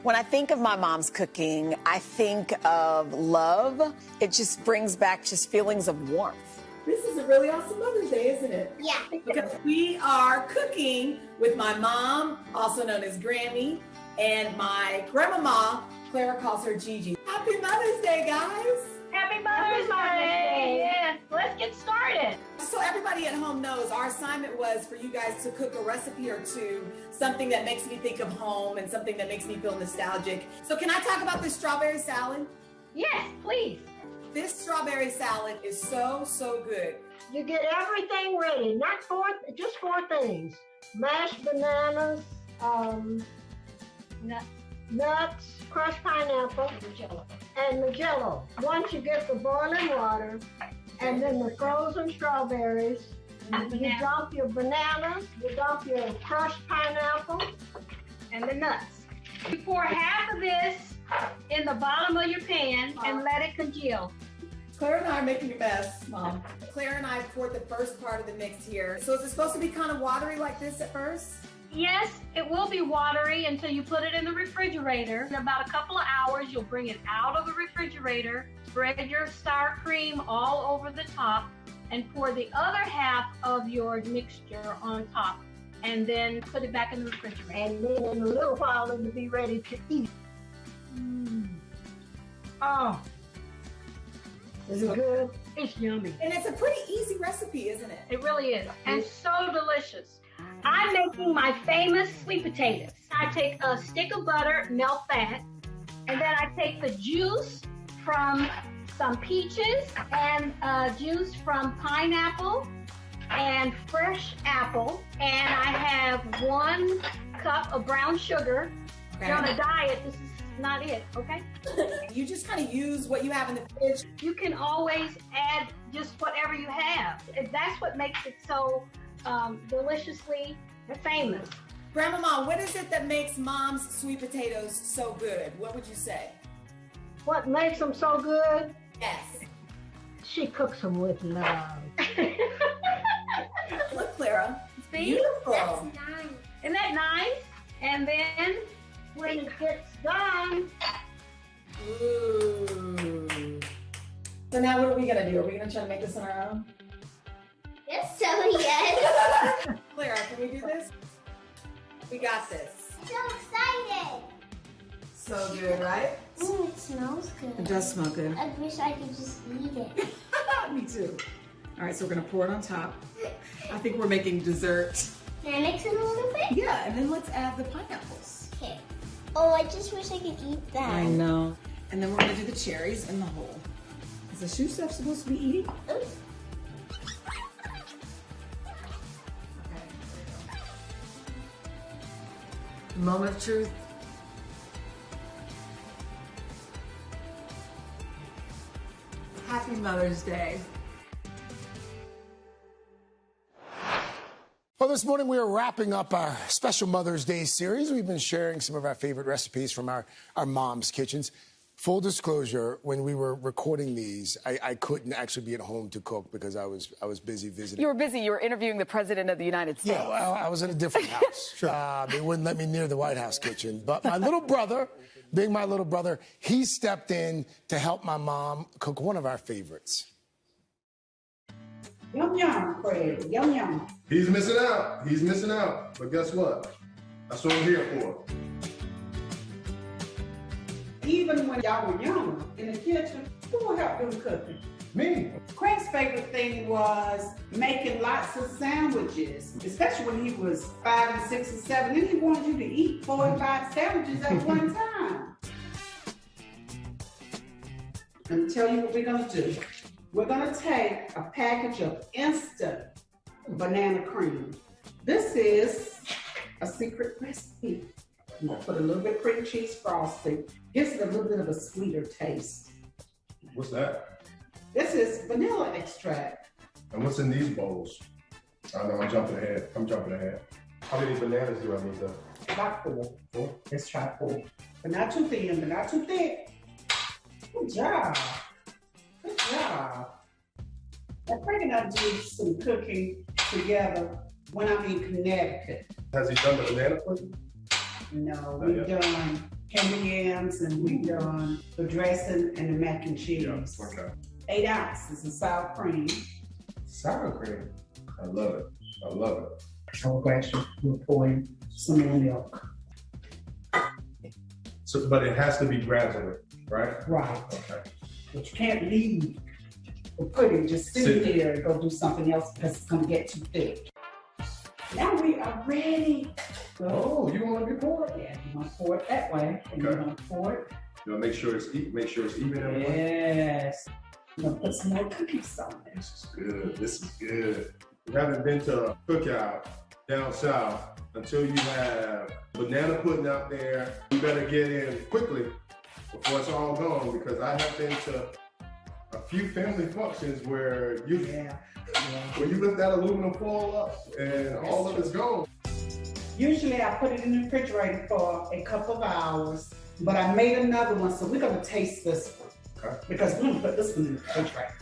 When I think of my mom's cooking, I think of love. It just brings back just feelings of warmth. This is a really awesome Mother's Day, isn't it? Yeah. Because we are cooking with my mom, also known as Grammy, and my grandmama, Clara calls her Gigi. Happy Mother's Day, guys. Happy Mother's Day. Yes, let's get started. So everybody at home knows our assignment was for you guys to cook a recipe or two, something that makes me think of home and something that makes me feel nostalgic. So can I talk about this strawberry salad? Yes, please. This strawberry salad is so good. You get everything ready, just four things. Mashed bananas, nuts, crushed pineapple, and Magello. Once you get the boiling water, and then the frozen strawberries, you dump your bananas, you dump your crushed pineapple, And the nuts. You pour half of this in the bottom of your pan and let it congeal. Claire and I are making a mess, Mom. Claire and I poured the first part of the mix here. So is it supposed to be kind of watery like this at first? Yes, it will be watery until you put it in the refrigerator. In about a couple of hours, you'll bring it out of the refrigerator, spread your sour cream all over the top, and pour the other half of your mixture on top, and then put it back in the refrigerator. and then in a little while it'll be ready to eat. Oh, is it good? It's yummy. And it's a pretty easy recipe, isn't it? It really is, and so delicious. I'm making my famous sweet potatoes. I take a stick of butter, melt that, and then I take the juice from some peaches and juice from pineapple and fresh apple, and I have 1 cup of brown sugar. If you're on a diet, this is not it, okay? You just kind of use what you have in the fridge. You can always add just whatever you have. That's what makes it so deliciously famous. Grandmama, what is it that makes Mom's sweet potatoes so good? What would you say? What makes them so good? Yes. She cooks them with love. Look, Clara. See? Beautiful. That's nice. Isn't that nice? And then When it gets done, Ooh. So now what are we gonna do? Are we gonna try to make this on our own? Yes, so yes. Clara, can we do this? We got this. So excited. So good, right? Ooh, it smells It good. does smell good. I wish I could just eat it. Me too. All right, so we're gonna pour it on top. I think we're making dessert. Can I mix it a little bit? Yeah, and then let's add the pineapples. Okay. Oh, I just wish I could eat that. I know. And then we're gonna do the cherries in the hole. Is the shoe stuff supposed to be eating? Oops. Moment of truth. Happy Mother's Day. Well, this morning we are wrapping up our special Mother's Day series. We've been sharing some of our favorite recipes from our mom's kitchens. Full disclosure, when we were recording these, I couldn't actually be at home to cook because I was busy visiting. You were busy. You were interviewing the President of the United States. Yeah, well, I was in a different house. They wouldn't let me near the White House kitchen. But my little brother, being my little brother, he stepped in to help my mom cook one of our favorites. Yum yum, Craig. Yum yum. He's missing out. He's missing out. But guess what? That's what I'm here for. Even when y'all were young in the kitchen, who would help them cooking? Me. Craig's favorite thing was making lots of sandwiches, especially when he was 5 and 6 and 7. Then he wanted you to eat 4 and 5 sandwiches at one time. Let me tell you what we're gonna do. We're gonna take a package of instant banana cream. This is a secret recipe. I'm gonna put a little bit of cream cheese frosting. Gives it a little bit of a sweeter taste. What's that? This is vanilla extract. And what's in these bowls? I know I'm jumping ahead. How many bananas do I need though? About 4. 4? Let's try 4. But not too thin, but not too thick. Good job. Good job. I'm thinking I'll do some cooking together when I'm in Connecticut. Has he done the banana pudding? No, Not we've yet. done candy yams, and we've done the dressing and the mac and cheese. Yeah, okay. 8 ounces of sour cream. Sour cream. I love it. I love it. So gradually, we'll pour in some more milk. So, but it has to be gradually, right? Right. Okay. But you can't leave the pudding just sitting Sit. here and go do something else because it's going to get too thick. Now we are ready. Oh, you want to be poured? Yeah, you're going to pour it that way. And you're Okay. going to pour it. You know, make sure it's even. Everyone. Yes. You're going to put some more cookies on it. This is good. This is good. You haven't been to a cookout down south until you have banana pudding out there. You better get in quickly before it's all gone, because I have been to a few family functions where you lift that aluminum foil up and all of it's gone. Usually I put it in the refrigerator for a couple of hours, but I made another one, so we're going to taste this one. Okay. Because we're going to put this one in the refrigerator.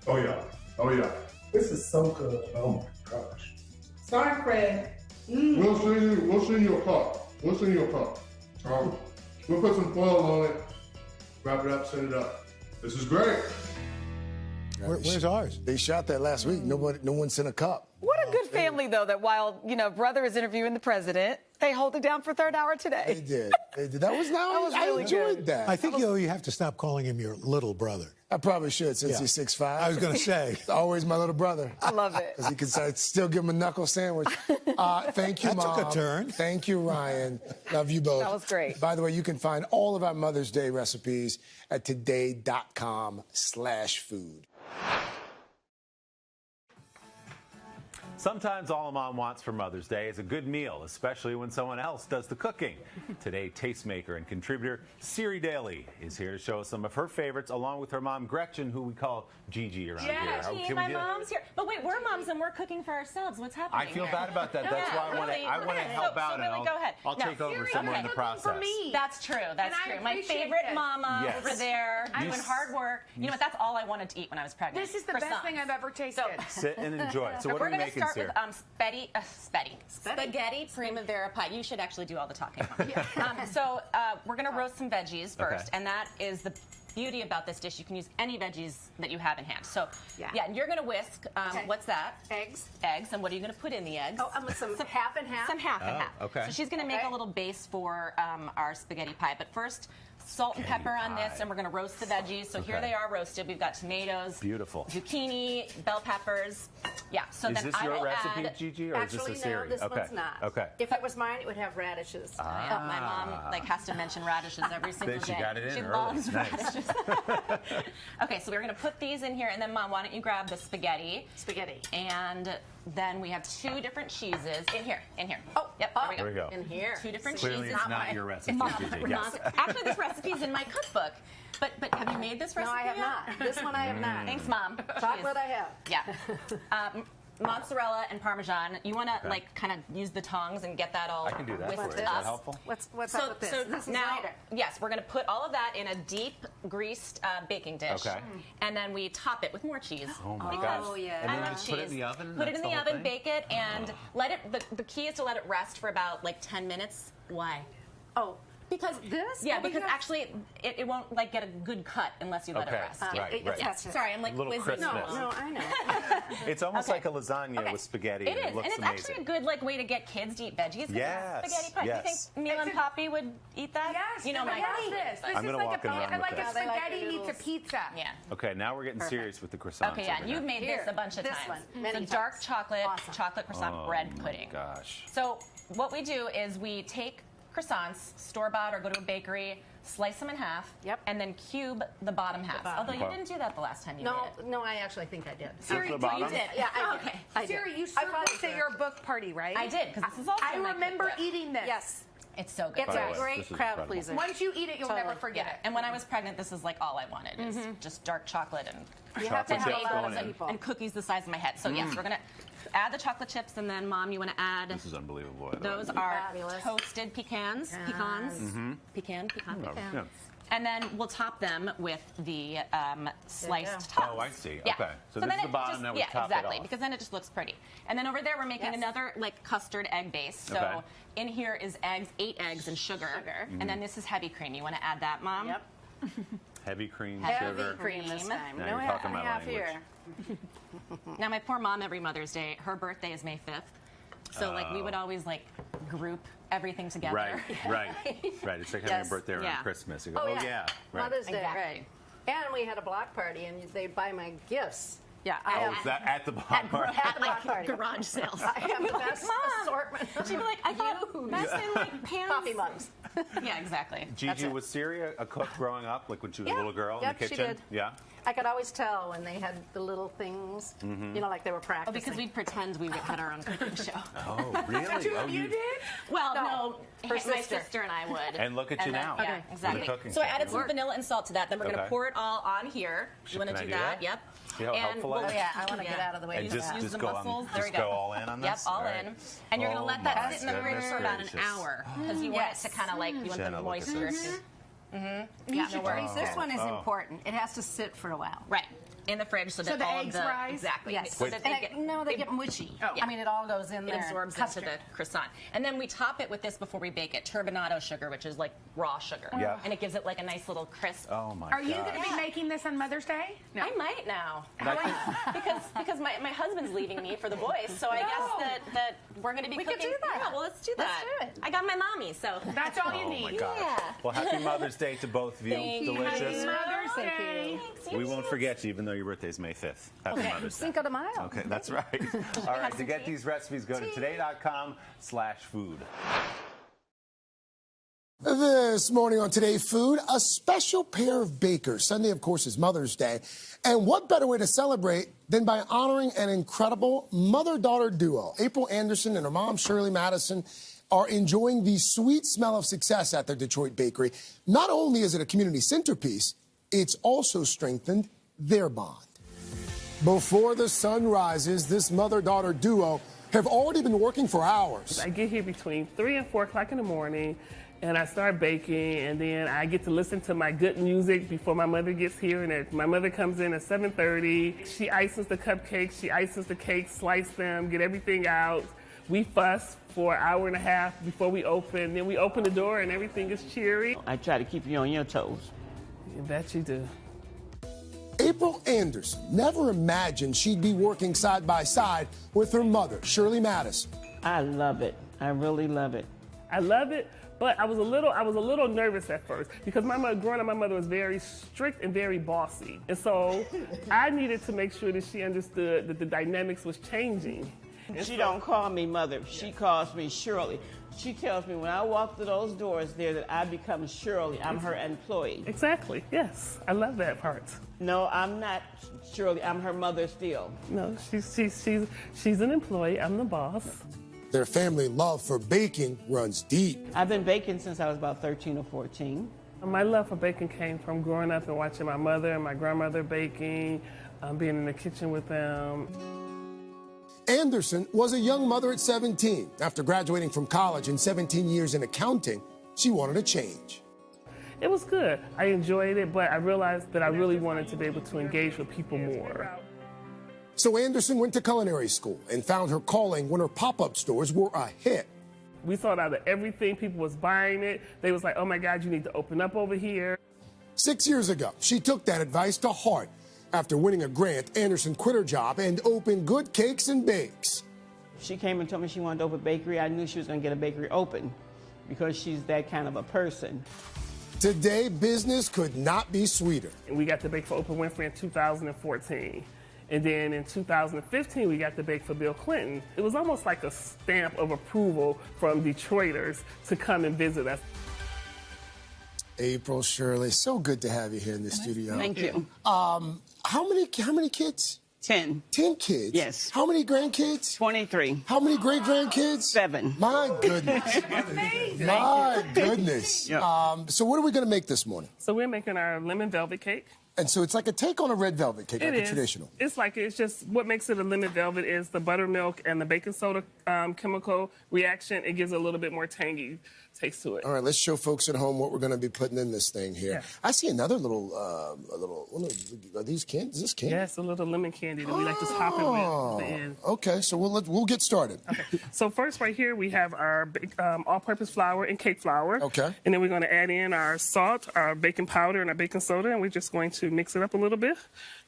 Oh yeah. Oh yeah. This is so good. Oh my gosh. Sorry, Fred. We'll send you a cup. We'll send you a cup. We'll put some foil on it, wrap it up, send it up. This is great. Where's ours? They shot that last week. No one sent a cup. What a good family, though, that while, brother is interviewing the president, they hold it down for third hour today. They did. That was nice. That was really I enjoyed good. that. I think you have to stop calling him your little brother. I probably should, since he's 6'5". I was going to say. Always my little brother. I love it. Because he can still give him a knuckle sandwich. Thank you, That Mom. took a turn. Thank you, Ryan. Love you both. That was great. By the way, you can find all of our Mother's Day recipes at today.com/food. Sometimes all a mom wants for Mother's Day is a good meal, especially when someone else does the cooking. Today, tastemaker and contributor Siri Daly is here to show us some of her favorites, along with her mom Gretchen, who we call Gigi around here. Gigi, my mom's here. But wait, we're moms and we're cooking for ourselves. What's happening? I feel bad about that. That's why I want to help out, and go ahead. I'll take over somewhere in the process. That's true. That's true. My favorite mama over there doing hard work. You know what? That's all I wanted to eat when I was pregnant. This is the best thing I've ever tasted. Sit and enjoy. So what are we making, Siri? We're going to start with spaghetti primavera pie. You should actually do all the talking. So we're going to roast some veggies first, and that is the beauty about this dish. You can use any veggies that you have in hand. So and you're going to whisk. What's that? Eggs. Eggs. And what are you going to put in the eggs? Oh, some half and half. Some half and half. Okay. So she's going to make a little base for our spaghetti pie. But first, salt and pepper on this, and we're going to roast the veggies. So here they are roasted. We've got tomatoes, beautiful, zucchini, bell peppers. Yeah. So is then this I your will recipe, add, Gigi, or Actually, is this a Siri? no, this one's not. Okay. If it was mine, it would have radishes. My mom has to mention radishes every single day. She got it in She early. loves Nice. radishes. Okay, so we're going to put these in here, and then Mom, why don't you grab the spaghetti? Spaghetti. And then we have two different cheeses in here. Oh, yep. There we go. In here. Two different Clearly, cheeses. it's not your recipe, Gigi. Yes. Actually, this recipe is in my cookbook. But have you made this recipe? No, I have not. This one I have not. Thanks, Mom. Chocolate I have. Yeah. Mozzarella and Parmesan. You want to kind of use the tongs and get that all I can do that for you. Is that helpful? What's up with this? So This is now, later. yes, we're going to put all of that in a deep greased baking dish. Okay. And then we top it with more cheese. Oh my Because gosh. yeah. And I then love just put it in cheese. the oven? Put it in That's the whole oven, thing? bake it, and let it. The key is to let it rest for about 10 minutes. Why? Oh, Because this? Yeah, Over because here? actually it won't get a good cut unless you let it rest. Right. Yeah. Sorry, I'm Little quizzing. crispness. no, I know. It's almost like a lasagna with spaghetti. It is, and it looks and it's amazing. actually a good way to get kids to eat veggies. Yes, Spaghetti pie. yes. Do you think Neil and Poppy would eat that? Yes, You know my this. I'm gonna walk in around with like this. a spaghetti meets a pizza. Yeah. Okay, now we're getting serious with the croissants. Okay, yeah, over you've here. made this a bunch of This times. one, many So dark times. chocolate, Awesome. chocolate croissant bread pudding. Gosh. So what we do is we take croissants, store-bought or go to a bakery, slice them in half, and then cube the bottom half. Although you didn't do that the last time you made it. No, I actually think I did. Siri, the bottom? you did. Yeah, I did. Okay. I did. Siri, you I served followed this at her. your book party, right? I did, because this is also I in my remember cookbook. eating this. Yes. It's so good. It's By the a way, great this is crowd incredible. pleaser. Once you eat it, you'll never forget Yeah. it. And when I was pregnant, this is all I wanted, is just dark chocolate and You have to Chocolate have chips a lot going of in. people. And cookies the size of my head. So yes, we're gonna add the chocolate chips, and then Mom, you want to add. This is unbelievable. by the way. Those are Fabulous. toasted pecans. Pecan. Yeah. And then we'll top them with the sliced tops. Oh, I see. Yeah. Okay. So this then is the it bottom, just, then we yeah, top exactly, it off. because then it just looks pretty. And then over there, we're making another like custard egg base. So Okay. in here is eggs, 8 eggs, and sugar. And then this is heavy cream. You want to add that, Mom? Yep. Heavy cream, Heavy sugar. Cream this time. Now No you're talking my half language. here. Now, my poor mom, every Mother's Day, her birthday is May 5th. So, like, we would always, like, group everything together. Right. It's like having Yes. a birthday around Yeah. Christmas. You go, oh yeah. Right. Mother's Day, Exactly. right. And we had a block party, and they buy my gifts. Yeah, I Oh, have is that at the bottom? at Like party. garage sales. I have the best assortment. She'd be like, I thought best in, like, pans. Coffee mugs. Yeah, exactly. Gigi, was Siri a cook growing up, like when she was a Yeah. little girl Yep, in the she kitchen? did. Yeah. I could always tell when they had the little things, you know, like they were Oh, practicing. because we'd pretend we had our own cooking show. Oh, really? Oh, you did? Well, No, no, her my sister. sister and I would. And look at you then- now. Yeah, Okay. exactly. With the cooking So I show. added some vanilla and salt to that. Then we're going to Okay. pour it all on here. You want to Can I do do that? that? Yep. See how helpful I am? Oh, yeah, I want to get out of the way. And for just- that. Use the go on- muscles. There just we go. go all in on Yep, this? all All right. in. And you're going to Oh let that my sit in the fridge goodness for about an gracious. hour because you want it to kind of like, you want Jenna, the look at moisture. this. Yeah, no worries. This one is important. It has to sit for a while. Right. In the fridge so that the all eggs of the rise? exactly. Yes. So that And they get mushy. I mean, it all goes in It there. absorbs Custard. into the croissant. And then we top it with this before we bake it, turbinado sugar, which is like raw sugar. Yeah. And it gives it like a nice little crisp. Oh my Are you God. going to be making this on Mother's Day? No. I might now. And I think- because my husband's leaving me for the boys, so I guess that we're going to be We cooking. could do that. Yeah, well, let's do that. Let's do it. I got my mommy, so. That's all you Oh need. my gosh. Yeah. Well, happy Mother's Day to both of you. Thank you. Delicious. Mother's Thank Day. you. We won't forget you, even though your birthday is May 5th. Happy Mother's Day. Cinco de Mayo. Okay, that's right. All right, to get these recipes, go to today.com/food. This morning on Today Food, a special pair of bakers. Sunday, of course, is Mother's Day. And what better way to celebrate than by honoring an incredible mother-daughter duo? April Anderson and her mom, Shirley Madison, are enjoying the sweet smell of success at their Detroit bakery. Not only is it a community centerpiece, it's also strengthened their bond. Before the sun rises, this mother-daughter duo have already been working for hours. I get here between 3 and 4 o'clock in the morning, and I start baking, and then I get to listen to my good music before my mother gets here. And my mother comes in at 7:30. She ices the cupcakes, she ices the cakes, slice them, get everything out. We fuss for an hour and a half before we open. Then we open the door, and everything is cheery. I try to keep you on your toes. You bet you do. April Anderson never imagined she'd be working side by side with her mother, Shirley Madison. I love it. I really love it. I love it, but I was a little nervous at first because growing up, my mother was very strict and very bossy. And so I needed to make sure that she understood that the dynamics was changing. She don't call me mother. She calls me Shirley. She tells me when I walk through those doors there that I become Shirley. I'm her employee. Exactly, yes. I love that part. No, I'm not Shirley. I'm her mother still. No, she's an employee. I'm the boss. Their family love for baking runs deep. I've been baking since I was about 13 or 14. My love for baking came from growing up and watching my mother and my grandmother baking, being in the kitchen with them. Anderson was a young mother at 17. After graduating from college and 17 years in accounting, she wanted a change. It was good. I enjoyed it, but I realized that I really wanted to be able to engage with people more. So Anderson went to culinary school and found her calling when her pop-up stores were a hit. We sold out of everything. People was buying it. They was like, oh my God, you need to open up over here. 6 years ago, she took that advice to heart. After winning a grant, Anderson quit her job and opened Good Cakes and Bakes. She came and told me she wanted to open a bakery. I knew she was going to get a bakery open because she's that kind of a person. Today, business could not be sweeter. We got to bake for Oprah Winfrey in 2014. And then in 2015, we got to bake for Bill Clinton. It was almost like a stamp of approval from Detroiters to come and visit us. April, Shirley, so good to have you here in the studio. Thank you. How many kids? 10. 10 kids? Yes. How many grandkids? 23. How many great-grandkids? 7. My goodness. My goodness. Yep. So what are we going to make this morning? So we're making our lemon velvet cake. And so it's like a take on a red velvet cake, like a traditional. It's just what makes it a lemon velvet is the buttermilk and the baking soda chemical reaction. It gives a little bit more tangy taste to it. All right, let's show folks at home what we're going to be putting in this thing here. Yeah. I see another little, are these candy? Is this candy? Yes, a little lemon candy that we like to top it with at the end. Okay, so we'll get started. Okay. So first right here we have our all-purpose flour and cake flour. Okay. And then we're going to add in our salt, our baking powder, and our baking soda, and we're just going to mix it up a little bit.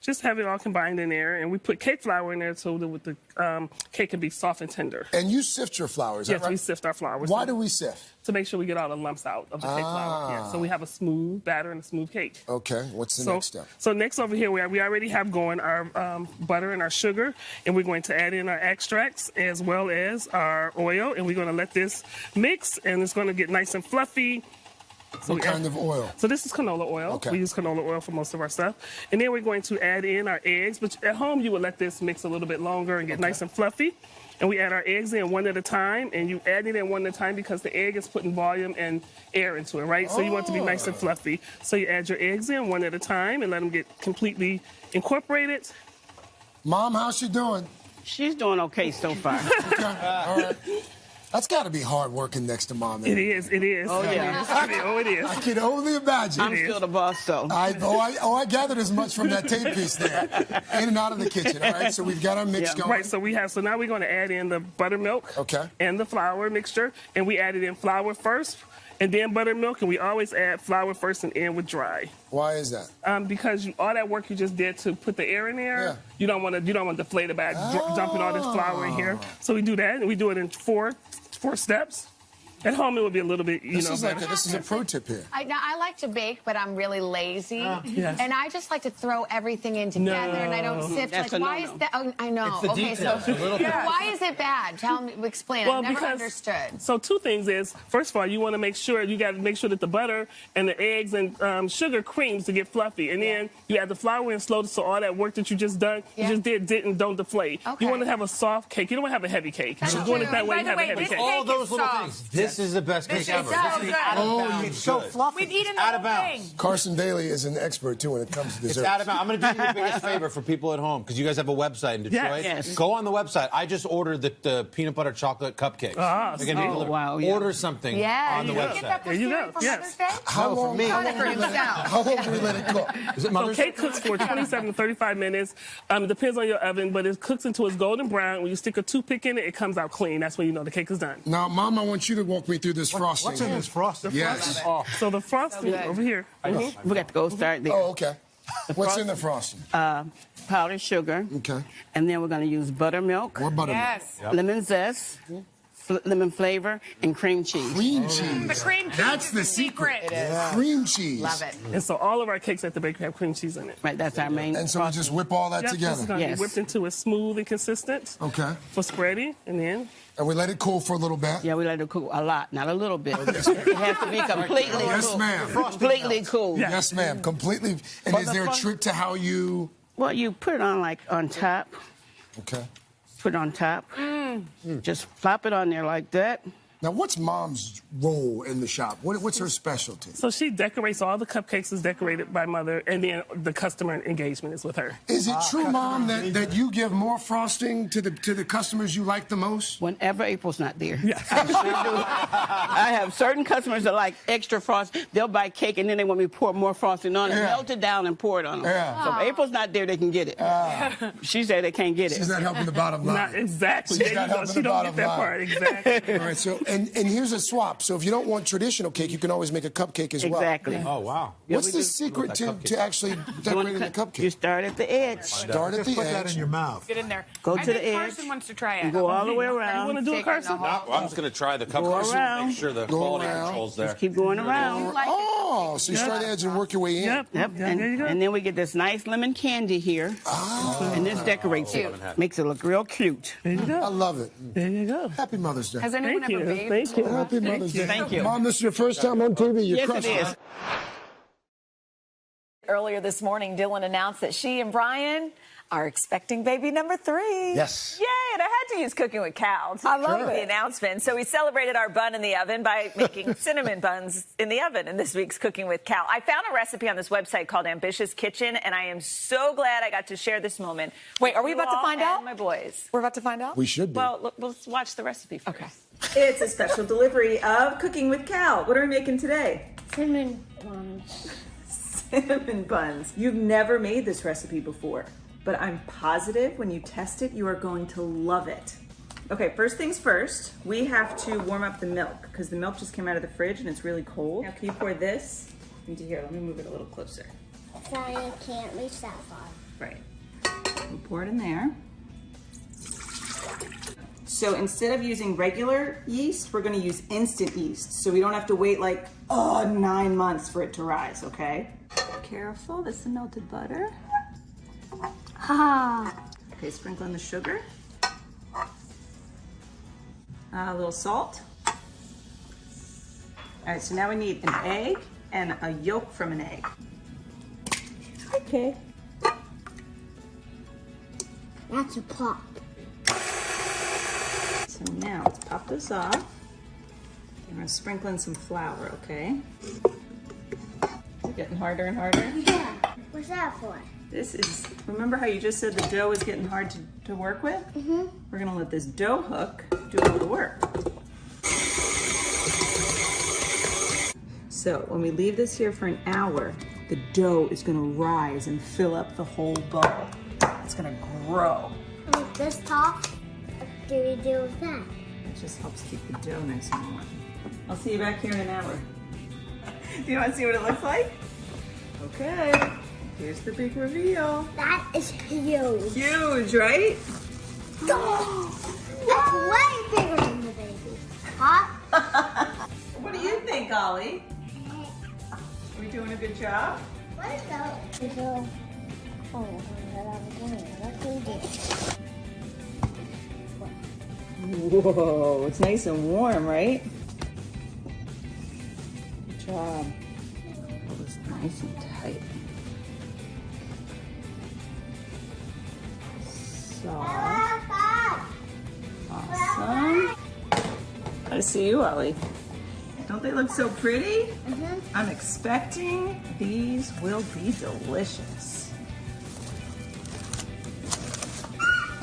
Just have it all combined in there, and we put cake flour in there so that the cake can be soft and tender. And you sift your flour, is that yes, right? we sift our flour. Why do we sift? To make sure we get all the lumps out of the cake flour. Yeah, so we have a smooth batter and a smooth cake. Okay, what's the next step? So next over here, we already have going our butter and our sugar, and we're going to add in our extracts as well as our oil, and we're going to let this mix, and it's going to get nice and fluffy. So what kind of oil? So this is canola oil. Okay. We use canola oil for most of our stuff. And then we're going to add in our eggs, but at home you would let this mix a little bit longer and get nice and fluffy. And we add our eggs in one at a time, and you add it in one at a time because the egg is putting volume and air into it, right? So you want it to be nice and fluffy. So you add your eggs in one at a time and let them get completely incorporated. Mom, how's she doing? She's doing okay so far. Okay, all right. That's got to be hard working next to Mom. It is. Oh, yeah. It is. I can only imagine. I'm still the boss, though. I gathered as much from that tape piece there. In and out of the kitchen, all right? So we've got our mix going. Right, so now we're going to add in the buttermilk and the flour mixture. And we added in flour first and then buttermilk, and we always add flour first and end with dry. Why is that? Because all that work you just did to put the air in there, you don't want to deflate it by dumping all this flour in here. So we do that, and we do it in four steps. At home, it would be a little bit, This is a pro tip here. I like to bake, but I'm really lazy. Yes. And I just like to throw everything in together, and I don't sift. That's like, a why no-no. is that? Oh, I know. It's the Okay, details, a little bit. why is it bad? Tell me, explain. I've never understood. So two things is, first of all, you want to make sure that the butter and the eggs and sugar creams to get fluffy, and then you add the flour in slowly, so all that work that you just done, don't deflate. Okay. You want to have a soft cake. You don't want to have a heavy cake. You're doing it that way, you have a heavy cake. All those little things. This is the best cake ever. It's so fluffy. We've eaten the out whole of bounds. thing. Carson Daly is an expert, too, when it comes to desserts. It's out of bounds. I'm going to do you the biggest favor for people at home, because you guys have a website in Detroit. Yes. Go on the website. I just ordered the peanut butter chocolate cupcakes. They're going to be delivered. Wow, Order something on the Get that website. for Siri for Mother's Day? How long do we let it cook? Is it So Mother's Day? cake cooks for 27 to 35 minutes. It depends on your oven, but it cooks into its golden brown. When you stick a toothpick in it, it comes out clean. That's when you know the cake is done. Now, Mom, I want you to walk me through this frosting. What's in this frosting? Yes. So the frosting over here. We got to go start there. Oh, okay. What's in the frosting? Powdered sugar. Okay. And then we're going to use buttermilk. More buttermilk. Yes. Lemon zest, lemon flavor, and cream cheese. Cream cheese. The cream cheese That's is the secret. It is. Cream cheese. Love it. And so all of our cakes at the bakery have cream cheese in it. Right, that's our main. And so we just whip all that Yep, this together. is going to Yes. be whipped into a smooth and consistent Okay. for spreading, and then And we let it cool for a little bit. Yeah, we let it cool a lot, not a little bit. It has to be completely Yes, cool. ma'am. Completely cool. Yes, ma'am. Completely. And But is the there a fun- trick to how you... Well, you put it on on top. Okay. Put it on top. Just flop it on there like that. Now, what's Mom's role in the shop? What's her specialty? so she decorates all the cupcakes is decorated by Mother, and then the customer engagement is with her. Is it true, Mom, that you give more frosting to the customers you like the most? Whenever April's not there. Yeah. I have certain customers that like extra frost. They'll buy cake and then they want me to pour more frosting on it, melt it down and pour it on them. Yeah. So if April's not there, they can get it. She said they can't get it. She's not helping the bottom line. Not exactly. She's There not you go. helping She the don't bottom get that line. part. Exactly. All right, so and here's a swap. So if you don't want traditional cake, you can always make a cupcake as well. Exactly. Oh, wow. What's the secret to actually decorating the cupcake? You start at the edge. Start at the Put that edge. in your mouth. Get in there. Go I to think the edge. Carson wants to try it. You go all the way You around. want to do it, Carson? No, I'm just going to try the Go cupcakes. around. Make sure the Go quality around. control's there. Keep going around. Oh, so you start at the edge and work your way in. Yep. Yep. Yeah, there you go. And then we get this nice lemon candy here. And this decorates it. Makes it look real cute. There you I go. love it. There you go. Happy Mother's Day. Has anyone Thank ever you. baked? Thank you. Happy Mother's Day. Thank you. Mom, this is your first time on TV. You're Yes, it crushing is. Earlier this morning, Dylan announced that she and Brian are expecting baby number 3. Yes. Yay, and I had to use Cooking with Cal to I love the it. announcement. So we celebrated our bun in the oven by making cinnamon buns in the oven in this week's Cooking with Cal. I found a recipe on this website called Ambitious Kitchen, and I am so glad I got to share this moment. Wait, are we about to find out? My boys. We're about to find out? We should be. Well, look, let's watch the recipe first. Okay. It's a special delivery of Cooking with Cal. What are we making today? Cinnamon buns. Cinnamon buns. You've never made this recipe before, but I'm positive when you test it, you are going to love it. Okay, first things first, we have to warm up the milk because the milk just came out of the fridge and it's really cold. Now, can you pour this into here? Let me move it a little closer. Sorry, I can't reach that far. Right. We'll pour it in there. So instead of using regular yeast, we're gonna use instant yeast. So we don't have to wait like, 9 months for it to rise, okay? Careful, that's the melted butter. Okay, sprinkle in the sugar. A little salt. All right, so now we need an egg and a yolk from an egg. Okay. That's a pop. So now let's pop this off. I'm gonna sprinkle in some flour, okay? Is it getting harder and harder? Yeah. What's that for? This is, remember how you just said the dough is getting hard to work with? Mm-hmm. We're gonna let this dough hook do all the work. So when we leave this here for an hour, the dough is gonna rise and fill up the whole bowl. It's gonna grow. Like this top? What do we do with that? It just helps keep the dough nice and warm. I'll see you back here in an hour. Do you want to see what it looks like? Okay, here's the big reveal. That is huge. Huge, right? That's way bigger than the baby. Hot? What do you think, Ollie? Are we doing a good job? What is that? Whoa, it's nice and warm, right? Good job. Oh, it's nice and tight. Soft. Awesome. I see you, Ollie. Don't they look so pretty? Mm-hmm. I'm expecting these will be delicious.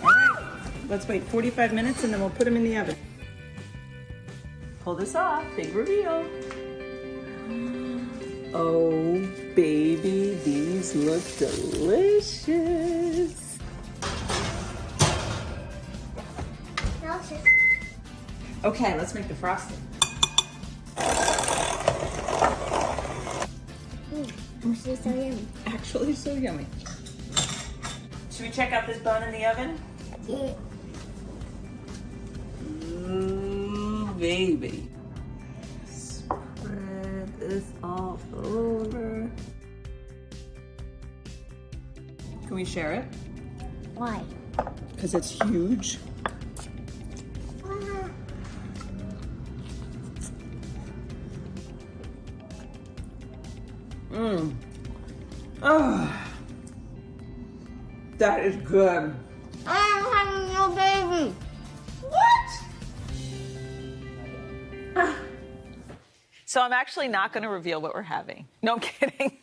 All right, let's wait 45 minutes and then we'll put them in the oven. Pull this off, big reveal. Oh, baby, these look delicious. Okay, let's make the frosting. Actually so yummy. Actually so yummy. Should we check out this bun in the oven? Yeah. Ooh, baby. Spread this all over. Can we share it? Why? Because it's huge. Oh, that is good. I'm having no baby. What? So I'm actually not going to reveal what we're having. No, I'm kidding.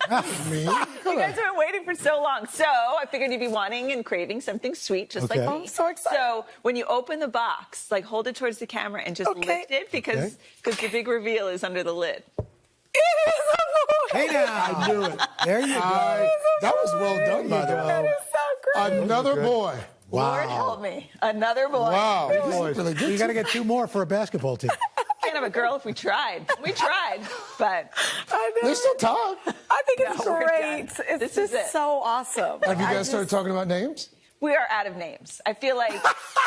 Me? You guys have been waiting for so long. So I figured you'd be wanting and craving something sweet, just like me. I'm so excited. So when you open the box, like hold it towards the camera and just lift it because the big reveal is under the lid. Hey now, I knew it. There you go. That was well done, by the way. That is so great. Another boy. Lord help me. Another boy. Wow. Boys, Really good. you got to get 2 more for a basketball team. Can't have a girl if we tried. We tried, but There's still time. I think it's No, we're great. done. It's This is just it. so awesome. Have you guys started talking about names? we are out of names. I feel like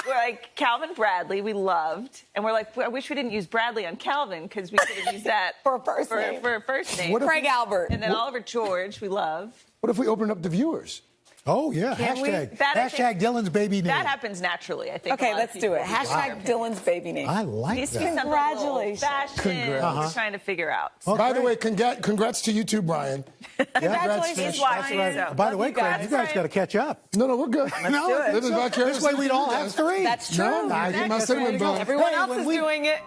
we're like Calvin Bradley, we loved, and we're like, I wish we didn't use Bradley on Calvin because we could have used that for a first name. For a first name. What if Craig we- Albert. And then Oliver George, we love. What if we open up the viewers? Oh, yeah. Can we? Hashtag. That, I Hashtag think- Dylan's baby name. That happens naturally, I think. Okay, a lot of let's do it. people- Hashtag Dylan's baby name. I like Needs to that. be something Congratulations. old-fashioned. Congrats. We're trying to figure out. By the way, congrats to you too, Brian. Congratulations, Fish. watching, Brian. so. By the way, you Craig, guys. you guys got to catch up. No, we're good. No, do it. Living vicariously this way we'd all through you have guys. three. That's true. No, I get my That's cinnamon right. bun. Everyone Hey, else when is we- doing it.